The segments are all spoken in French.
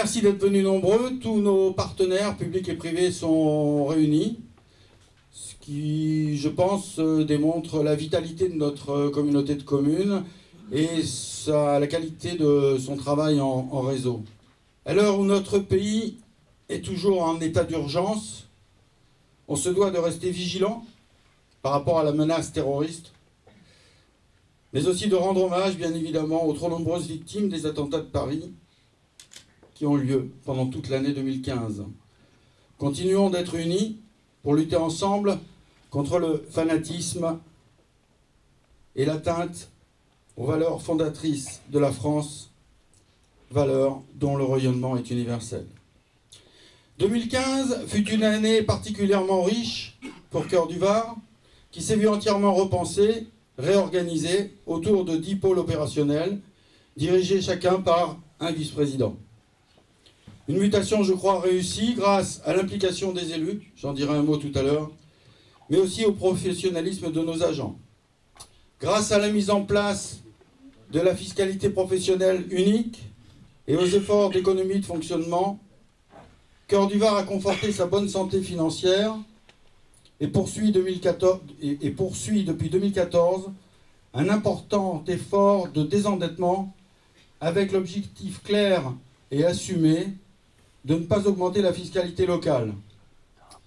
merci d'être venus nombreux. Tous nos partenaires publics et privés sont réunis, ce qui, je pense, démontre la vitalité de notre communauté de communes et la qualité de son travail en réseau. À l'heure où notre pays est toujours en état d'urgence, on se doit de rester vigilant par rapport à la menace terroriste, mais aussi de rendre hommage, bien évidemment, aux trop nombreuses victimes des attentats de Paris qui ont lieu pendant toute l'année 2015. Continuons d'être unis pour lutter ensemble contre le fanatisme et l'atteinte aux valeurs fondatrices de la France, valeurs dont le rayonnement est universel. 2015 fut une année particulièrement riche pour Cœur du Var, qui s'est vu entièrement repensé, réorganisé autour de 10 pôles opérationnels, dirigés chacun par un vice-président. Une mutation, je crois, réussie grâce à l'implication des élus, j'en dirai un mot tout à l'heure, mais aussi au professionnalisme de nos agents. Grâce à la mise en place de la fiscalité professionnelle unique et aux efforts d'économie de fonctionnement, Cœur du Var a conforté sa bonne santé financière et poursuit depuis 2014 un important effort de désendettement avec l'objectif clair et assumé de ne pas augmenter la fiscalité locale.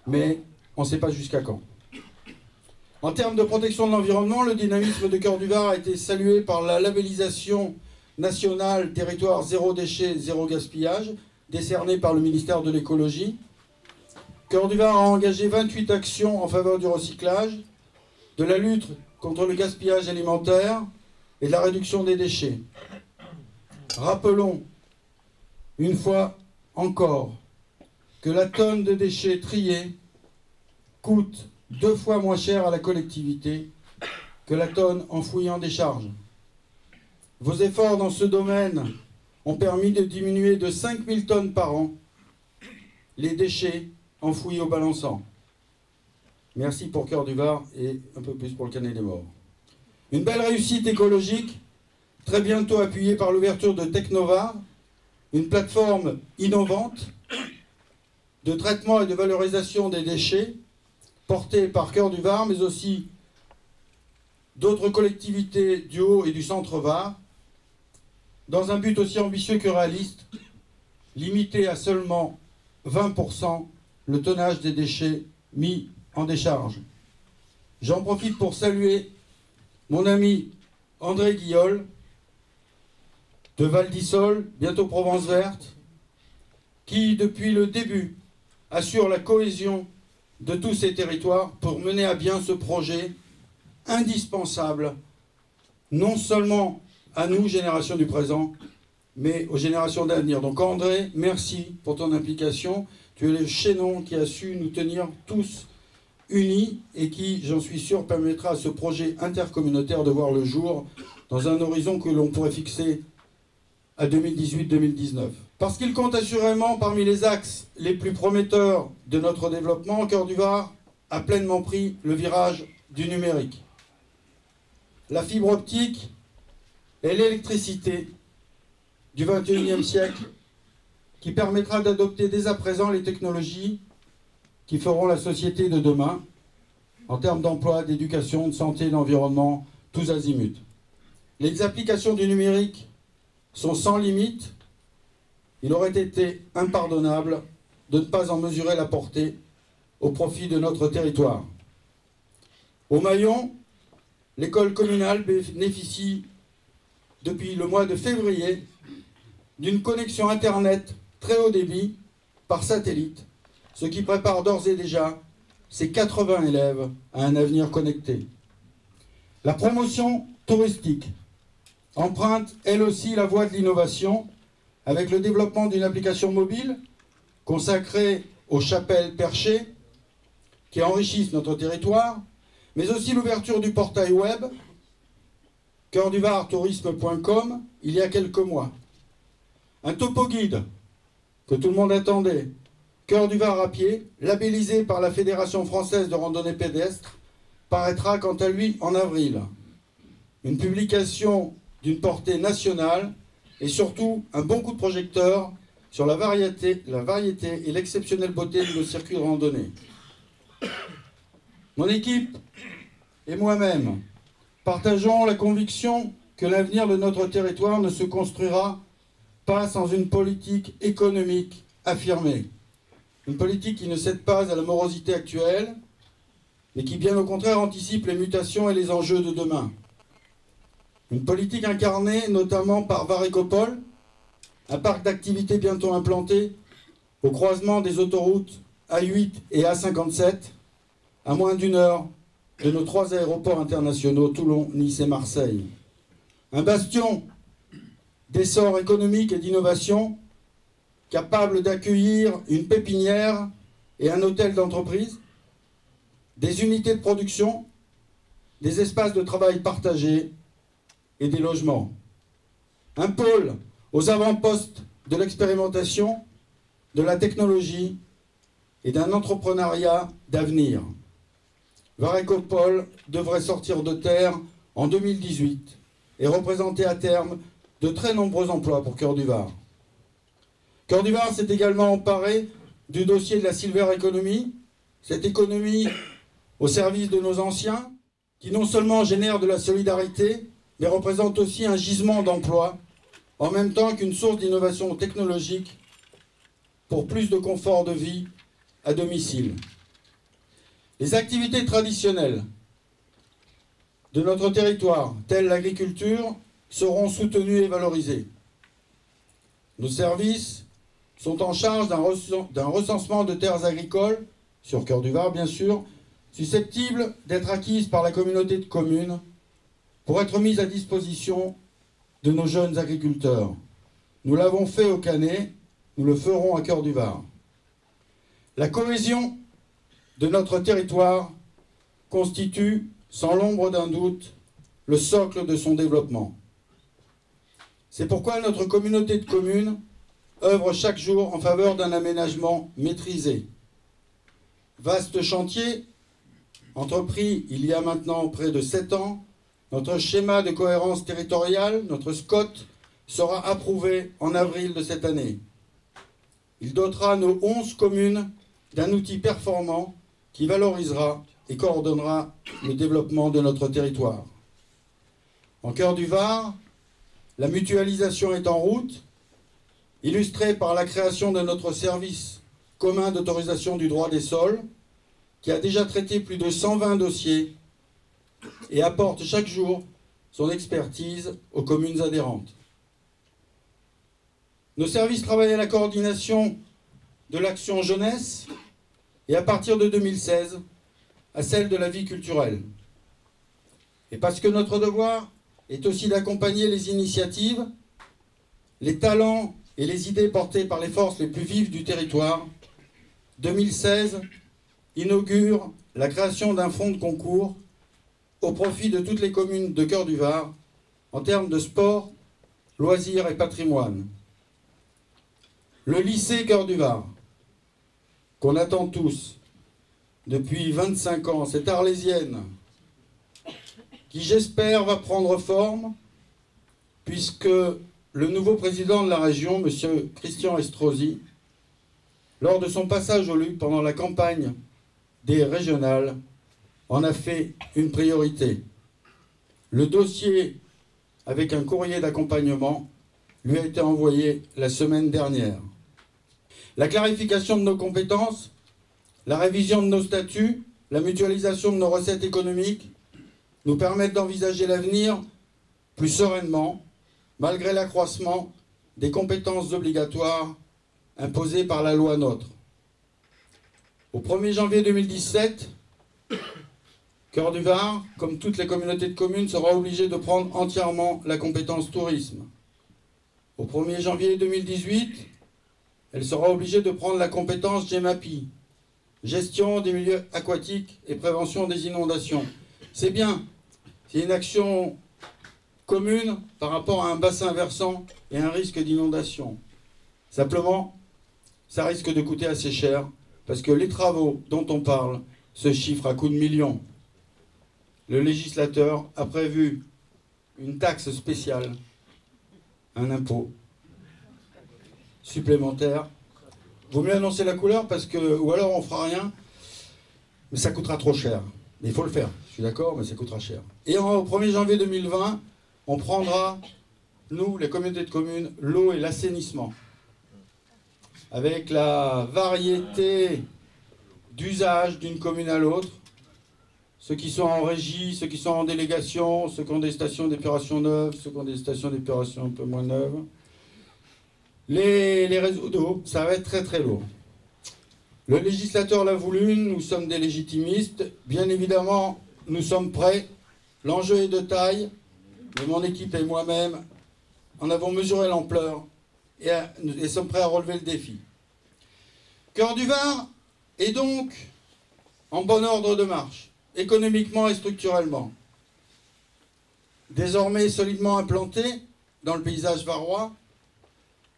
Mais on ne sait pas jusqu'à quand. En termes de protection de l'environnement, le dynamisme de Cœur du Var a été salué par la labellisation nationale Territoire zéro déchet, zéro gaspillage, décernée par le ministère de l'écologie. Cœur du Var a engagé 28 actions en faveur du recyclage, de la lutte contre le gaspillage alimentaire et de la réduction des déchets. Rappelons une fois encore que la tonne de déchets triés coûte 2 fois moins cher à la collectivité que la tonne enfouie en décharge. Vos efforts dans ce domaine ont permis de diminuer de 5000 tonnes par an les déchets enfouis au balançant. Merci pour Cœur du Var et un peu plus pour le Canet des Morts. Une belle réussite écologique, très bientôt appuyée par l'ouverture de Technova, une plateforme innovante de traitement et de valorisation des déchets, portée par Cœur du Var, mais aussi d'autres collectivités du Haut et du Centre Var, dans un but aussi ambitieux que réaliste, limiter à seulement 20% le tonnage des déchets mis en décharge. J'en profite pour saluer mon ami André Guillol, de Val d'Isole, bientôt Provence Verte, qui, depuis le début, assure la cohésion de tous ces territoires pour mener à bien ce projet indispensable, non seulement à nous, génération du présent, mais aux générations d'avenir. Donc André, merci pour ton implication. Tu es le chaînon qui a su nous tenir tous unis et qui, j'en suis sûr, permettra à ce projet intercommunautaire de voir le jour dans un horizon que l'on pourrait fixer à 2018-2019. Parce qu'il compte assurément parmi les axes les plus prometteurs de notre développement, Cœur du Var a pleinement pris le virage du numérique. La fibre optique et l'électricité du XXIe siècle qui permettra d'adopter dès à présent les technologies qui feront la société de demain en termes d'emploi, d'éducation, de santé, d'environnement, tous azimuts. Les applications du numérique sont sans limite. Il aurait été impardonnable de ne pas en mesurer la portée au profit de notre territoire. Au Maillon, l'école communale bénéficie depuis le mois de février d'une connexion Internet très haut débit par satellite, ce qui prépare d'ores et déjà ces 80 élèves à un avenir connecté. La promotion touristique emprunte elle aussi la voie de l'innovation avec le développement d'une application mobile consacrée aux chapelles perchées qui enrichissent notre territoire, mais aussi l'ouverture du portail web cœurduvartourisme.com il y a quelques mois. Un topo guide que tout le monde attendait, Cœur du Var à pied, labellisé par la Fédération française de randonnée pédestre, paraîtra quant à lui en avril. Une publication d'une portée nationale et surtout un bon coup de projecteur sur la variété et l'exceptionnelle beauté de nos circuits de randonnée. Mon équipe et moi-même partageons la conviction que l'avenir de notre territoire ne se construira pas sans une politique économique affirmée. Une politique qui ne cède pas à la morosité actuelle, mais qui bien au contraire anticipe les mutations et les enjeux de demain. Une politique incarnée notamment par Varécopole, un parc d'activités bientôt implanté au croisement des autoroutes A8 et A57, à moins d'1 heure de nos 3 aéroports internationaux, Toulon, Nice et Marseille. Un bastion d'essor économique et d'innovation, capable d'accueillir une pépinière et un hôtel d'entreprise, des unités de production, des espaces de travail partagés et des logements. Un pôle aux avant-postes de l'expérimentation, de la technologie et d'un entrepreneuriat d'avenir. Varécopole devrait sortir de terre en 2018 et représenter à terme de très nombreux emplois pour Cœur du Var. Cœur du Var s'est également emparé du dossier de la Silver Economy, cette économie au service de nos anciens, qui non seulement génère de la solidarité, mais représente aussi un gisement d'emplois, en même temps qu'une source d'innovation technologique pour plus de confort de vie à domicile. Les activités traditionnelles de notre territoire, telles l'agriculture, seront soutenues et valorisées. Nos services sont en charge d'un recensement de terres agricoles, sur Cœur du Var bien sûr, susceptibles d'être acquises par la communauté de communes pour être mises à disposition de nos jeunes agriculteurs. Nous l'avons fait au Canet, nous le ferons à Cœur du Var. La cohésion de notre territoire constitue, sans l'ombre d'un doute, le socle de son développement. C'est pourquoi notre communauté de communes œuvre chaque jour en faveur d'un aménagement maîtrisé. Vaste chantier, entrepris il y a maintenant près de 7 ans, notre schéma de cohérence territoriale, notre SCOT, sera approuvé en avril de cette année. Il dotera nos 11 communes d'un outil performant qui valorisera et coordonnera le développement de notre territoire. En Cœur du Var, la mutualisation est en route, illustrée par la création de notre service commun d'autorisation du droit des sols, qui a déjà traité plus de 120 dossiers et apporte chaque jour son expertise aux communes adhérentes. Nos services travaillent à la coordination de l'action jeunesse et à partir de 2016, à celle de la vie culturelle. Et parce que notre devoir est aussi d'accompagner les initiatives, les talents et les idées portées par les forces les plus vives du territoire, 2016 inaugure la création d'un fonds de concours au profit de toutes les communes de Cœur du Var en termes de sport, loisirs et patrimoine. Le lycée Cœur du Var, qu'on attend tous depuis 25 ans, cette arlésienne, qui j'espère va prendre forme, puisque le nouveau président de la région, M. Christian Estrosi, lors de son passage au LUC pendant la campagne des régionales, en a fait une priorité. Le dossier, avec un courrier d'accompagnement, lui a été envoyé la semaine dernière. La clarification de nos compétences, la révision de nos statuts, la mutualisation de nos recettes économiques nous permettent d'envisager l'avenir plus sereinement, malgré l'accroissement des compétences obligatoires imposées par la loi NOTRe. Au 1er janvier 2017, Cœur du Var, comme toutes les communautés de communes, sera obligé de prendre entièrement la compétence tourisme. Au 1er janvier 2018, elle sera obligée de prendre la compétence GEMAPI, gestion des milieux aquatiques et prévention des inondations. C'est bien, c'est une action commune par rapport à un bassin versant et un risque d'inondation. Simplement, ça risque de coûter assez cher, parce que les travaux dont on parle se chiffrent à coups de millions. Le législateur a prévu une taxe spéciale, un impôt, supplémentaires. Vaut mieux annoncer la couleur parce que, ou alors on fera rien, mais ça coûtera trop cher. Mais il faut le faire, je suis d'accord, mais ça coûtera cher. Et au 1er janvier 2020, on prendra, nous, les communautés de communes, l'eau et l'assainissement. Avec la variété d'usages d'une commune à l'autre, ceux qui sont en régie, ceux qui sont en délégation, ceux qui ont des stations d'épuration neuves, ceux qui ont des stations d'épuration un peu moins neuves. Les réseaux d'eau, ça va être très très lourd. Le législateur l'a voulu, nous sommes des légitimistes. Bien évidemment, nous sommes prêts. L'enjeu est de taille, mais mon équipe et moi-même en avons mesuré l'ampleur et sommes prêts à relever le défi. Cœur du Var est donc en bon ordre de marche, économiquement et structurellement. Désormais solidement implanté dans le paysage varois,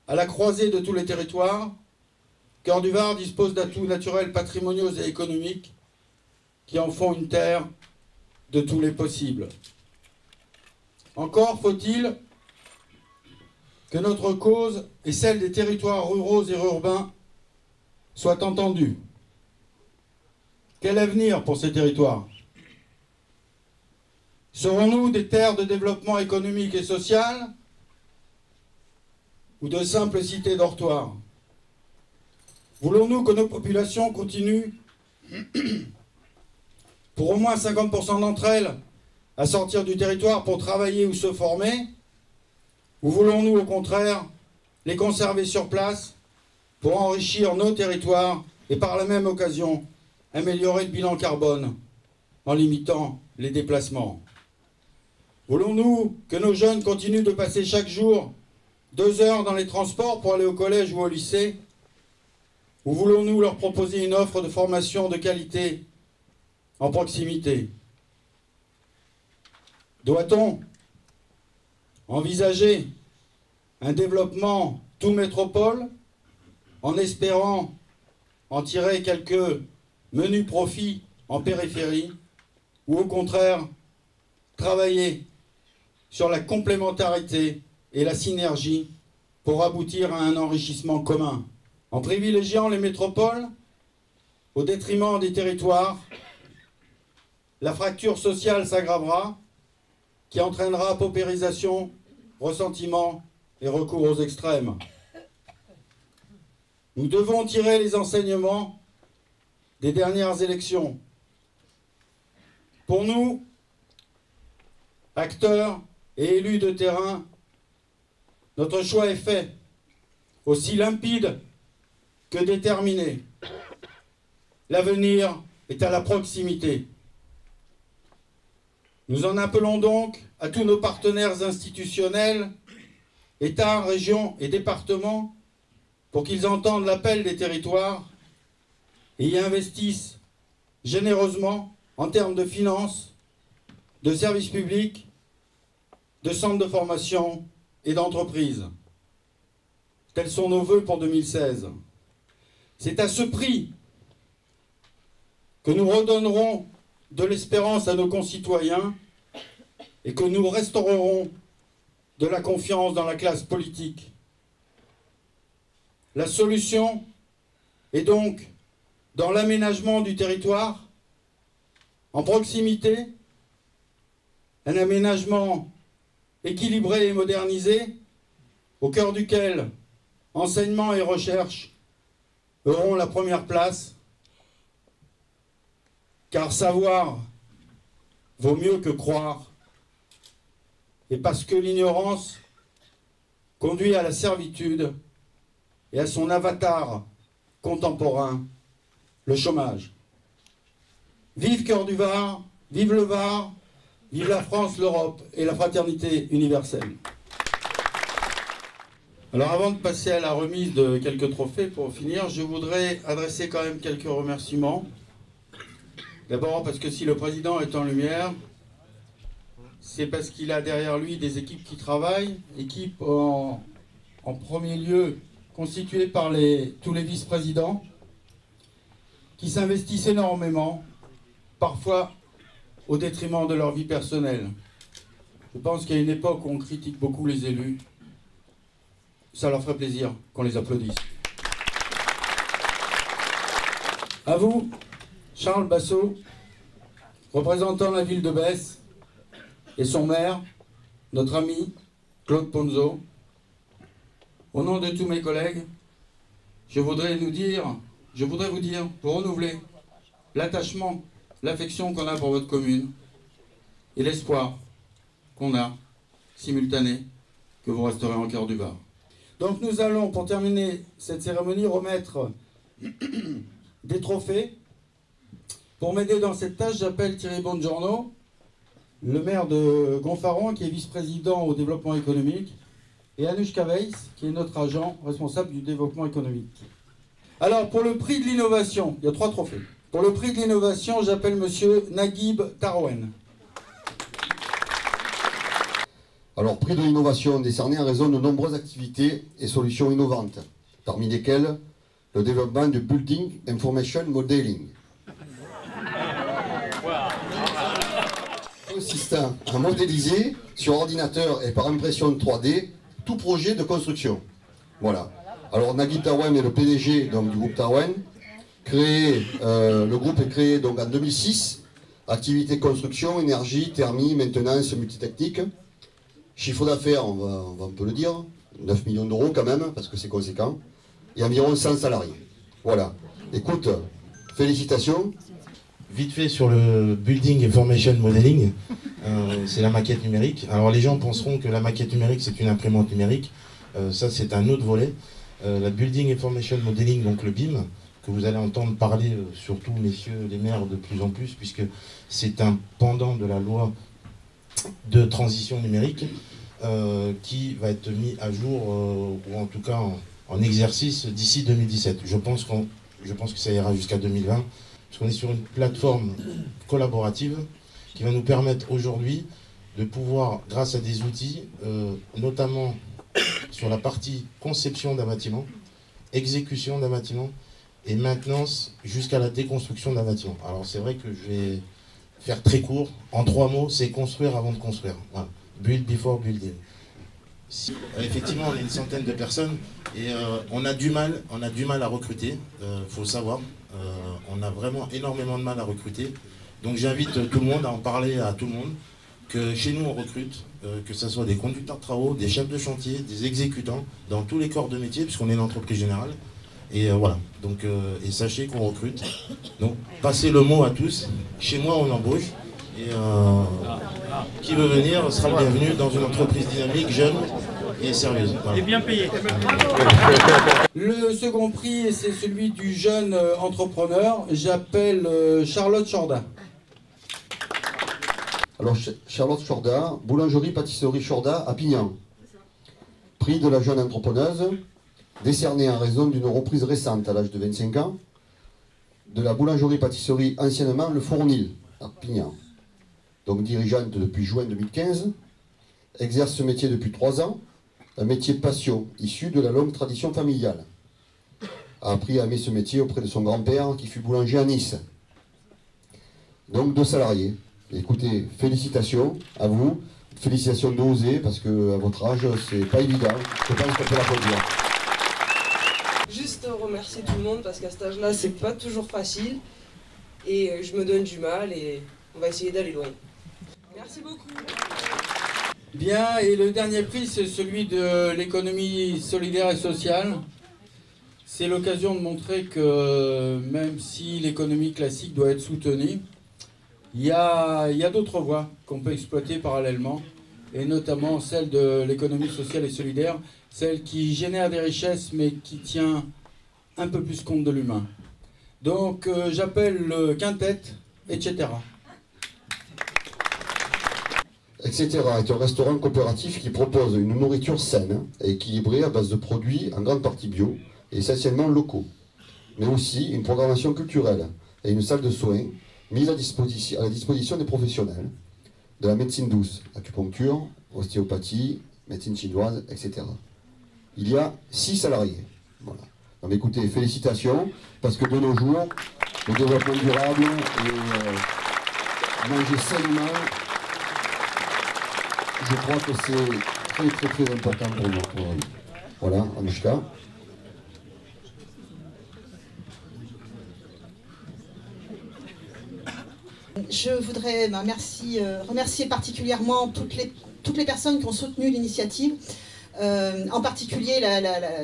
à la croisée de tous les territoires, Cœur du Var dispose d'atouts naturels, patrimoniaux et économiques qui en font une terre de tous les possibles. Encore faut-il que notre cause et celle des territoires ruraux et urbains soient entendues. Quel avenir pour ces territoires? Serons-nous des terres de développement économique et social ou de simples cités dortoirs? Voulons-nous que nos populations continuent, pour au moins 50% d'entre elles, à sortir du territoire pour travailler ou se former? Ou voulons-nous au contraire les conserver sur place pour enrichir nos territoires et par la même occasion améliorer le bilan carbone en limitant les déplacements? Voulons-nous que nos jeunes continuent de passer chaque jour 2 heures dans les transports pour aller au collège ou au lycée? Ou voulons-nous leur proposer une offre de formation de qualité en proximité? Doit-on envisager un développement tout métropole en espérant en tirer quelques menus profits en périphérie, ou au contraire travailler sur la complémentarité et la synergie pour aboutir à un enrichissement commun? En privilégiant les métropoles au détriment des territoires, la fracture sociale s'aggravera, qui entraînera paupérisation, ressentiment et recours aux extrêmes. Nous devons tirer les enseignements des dernières élections. Pour nous, acteurs et élus de terrain, notre choix est fait, aussi limpide que déterminé. L'avenir est à la proximité. Nous en appelons donc à tous nos partenaires institutionnels, États, régions et départements, pour qu'ils entendent l'appel des territoires et y investissent généreusement en termes de finances, de services publics, de centres de formation et d'entreprises. Tels sont nos vœux pour 2016. C'est à ce prix que nous redonnerons de l'espérance à nos concitoyens et que nous restaurerons de la confiance dans la classe politique. La solution est donc dans l'aménagement du territoire, en proximité, un aménagement équilibré et modernisé, au cœur duquel enseignement et recherche auront la première place, car savoir vaut mieux que croire, et parce que l'ignorance conduit à la servitude et à son avatar contemporain, le chômage. Vive Cœur du Var, vive le Var, vive la France, l'Europe et la fraternité universelle. Alors avant de passer à la remise de quelques trophées, pour finir, je voudrais adresser quand même quelques remerciements. D'abord parce que si le président est en lumière, c'est parce qu'il a derrière lui des équipes qui travaillent, équipes en premier lieu constituées par tous les vice-présidents, qui s'investissent énormément, parfois au détriment de leur vie personnelle. Je pense qu'il y a une époque où on critique beaucoup les élus, ça leur ferait plaisir qu'on les applaudisse. À vous, Charles Bassot, représentant la ville de Besse, et son maire, notre ami Claude Ponzo. Au nom de tous mes collègues, je voudrais vous dire, pour renouveler l'attachement, l'affection qu'on a pour votre commune et l'espoir qu'on a, simultané, que vous resterez en cœur du Var. Donc nous allons, pour terminer cette cérémonie, remettre des trophées. Pour m'aider dans cette tâche, j'appelle Thierry Bongiorno, le maire de Gonfaron, qui est vice-président au développement économique, et Anushka Weiss, qui est notre agent responsable du développement économique. Alors, pour le prix de l'innovation, il y a 3 trophées. Pour le prix de l'innovation, j'appelle monsieur Naguib Tarouen. Alors, prix de l'innovation décerné en raison de nombreuses activités et solutions innovantes, parmi lesquelles le développement du Building Information Modeling, consistant à modéliser sur ordinateur et par impression 3D tout projet de construction. Voilà. Alors, Naguib Tarouen est le PDG donc, du groupe Tarouen. Le groupe est créé donc, en 2006. Activité construction, énergie, thermie, maintenance, multitechnique. Chiffre d'affaires, on peut le dire, 9 millions d'euros quand même, parce que c'est conséquent, et environ 100 salariés. Voilà. Écoute, félicitations. Vite fait sur le Building Information Modeling, c'est la maquette numérique. Alors les gens penseront que la maquette numérique c'est une imprimante numérique, ça c'est un autre volet. La Building Information Modeling, donc le BIM, que vous allez entendre parler, surtout messieurs les maires de plus en plus, puisque c'est un pendant de la loi de transition numérique qui va être mis à jour, ou en tout cas en exercice d'ici 2017. Je pense que ça ira jusqu'à 2020, parce qu'on est sur une plateforme collaborative qui va nous permettre aujourd'hui de pouvoir, grâce à des outils, notamment sur la partie conception d'un bâtiment, exécution d'un bâtiment et maintenance jusqu'à la déconstruction d'un bâtiment. Alors c'est vrai que je vais faire très court, en 3 mots, c'est construire avant de construire. Voilà. Build before building. Effectivement, on est une centaine de personnes et on a du mal à recruter, faut le savoir. On a vraiment énormément de mal à recruter. Donc j'invite tout le monde à en parler à tout le monde, que chez nous on recrute, que ce soit des conducteurs de travaux, des chefs de chantier, des exécutants, dans tous les corps de métier, puisqu'on est une entreprise générale. Et voilà, donc, et sachez qu'on recrute. Donc passez le mot à tous. Chez moi on embauche. Et qui veut venir sera le bienvenu dans une entreprise dynamique, jeune et sérieuse. Voilà. Et bien payé. Le second prix, c'est celui du jeune entrepreneur. J'appelle Charlotte Chorda. Alors, Charlotte Chorda, boulangerie-pâtisserie Chorda à Pignan. Prix de la jeune entrepreneuse, décerné en raison d'une reprise récente à l'âge de 25 ans, de la boulangerie-pâtisserie anciennement Le Fournil à Pignan. Donc dirigeante depuis juin 2015, exerce ce métier depuis 3 ans, un métier passion, issu de la longue tradition familiale. A appris à aimer ce métier auprès de son grand-père qui fut boulanger à Nice. Donc 2 salariés. Écoutez, félicitations à vous, félicitations d'oser, parce qu'à votre âge, c'est pas évident. Je pense qu'on peut l'applaudir. Juste remercier tout le monde, parce qu'à cet âge-là, c'est pas toujours facile. Et je me donne du mal, et on va essayer d'aller loin. Merci beaucoup. Bien, et le dernier prix, c'est celui de l'économie solidaire et sociale. C'est l'occasion de montrer que même si l'économie classique doit être soutenue, il y a d'autres voies qu'on peut exploiter parallèlement, et notamment celle de l'économie sociale et solidaire, celle qui génère des richesses mais qui tient un peu plus compte de l'humain. Donc j'appelle le quintet, etc. Etc. est un restaurant coopératif qui propose une nourriture saine et équilibrée à base de produits en grande partie bio et essentiellement locaux, mais aussi une programmation culturelle et une salle de soins mise à la disposition des professionnels de la médecine douce, acupuncture, ostéopathie, médecine chinoise, etc. Il y a 6 salariés. Voilà. Donc écoutez, félicitations, parce que de nos jours, le développement durable et manger sainement, je crois que c'est très très très important pour nous. Voilà, Anouchka. Je voudrais remercier particulièrement toutes les personnes qui ont soutenu l'initiative, en particulier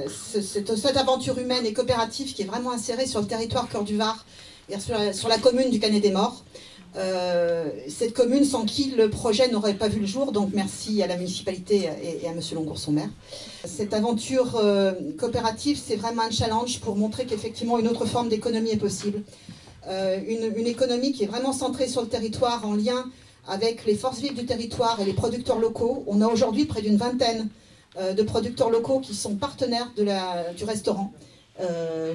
cette aventure humaine et coopérative qui est vraiment insérée sur le territoire Cœur du Var et sur la commune du Canet-des-Morts. Cette commune sans qui le projet n'aurait pas vu le jour, donc merci à la municipalité et à monsieur Longourson maire. Cette aventure coopérative, c'est vraiment un challenge pour montrer qu'effectivement une autre forme d'économie est possible. Une économie qui est vraiment centrée sur le territoire, en lien avec les forces vives du territoire et les producteurs locaux. On a aujourd'hui près d'une vingtaine de producteurs locaux qui sont partenaires du restaurant,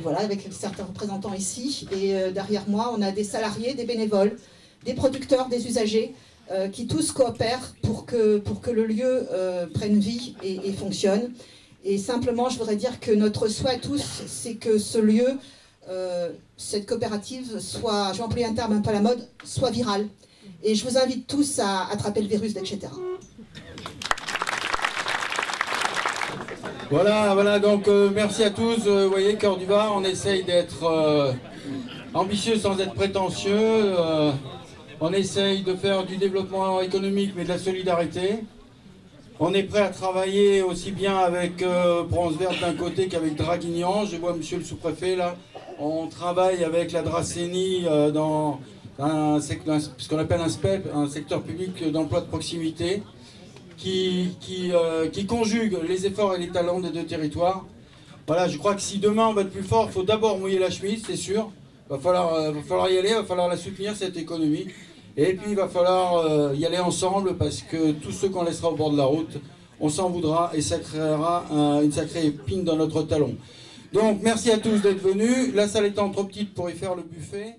voilà, avec certains représentants ici. Et derrière moi, on a des salariés, des bénévoles, des producteurs, des usagers, qui tous coopèrent pour que le lieu prenne vie et fonctionne. Et simplement, je voudrais dire que notre souhait à tous, c'est que ce lieu, cette coopérative soit, je vais employer un terme un peu à la mode, soit virale. Et je vous invite tous à attraper le virus, etc. Voilà, donc merci à tous. Vous voyez, Cœur du Var, on essaye d'être ambitieux sans être prétentieux. On essaye de faire du développement économique, mais de la solidarité. On est prêt à travailler aussi bien avec Bronze Verte d'un côté qu'avec Draguignan. Je vois monsieur le sous-préfet là. On travaille avec la Dracénie dans ce qu'on appelle un SPEP, un secteur public d'emploi de proximité, qui conjugue les efforts et les talents des deux territoires. Voilà, je crois que si demain on va être plus fort, il faut d'abord mouiller la chemise, c'est sûr. Va falloir y aller, va falloir la soutenir, cette économie. Et puis il va falloir y aller ensemble, parce que tous ceux qu'on laissera au bord de la route, on s'en voudra et ça créera une sacrée épine dans notre talon. Donc merci à tous d'être venus. La salle étant trop petite pour y faire le buffet.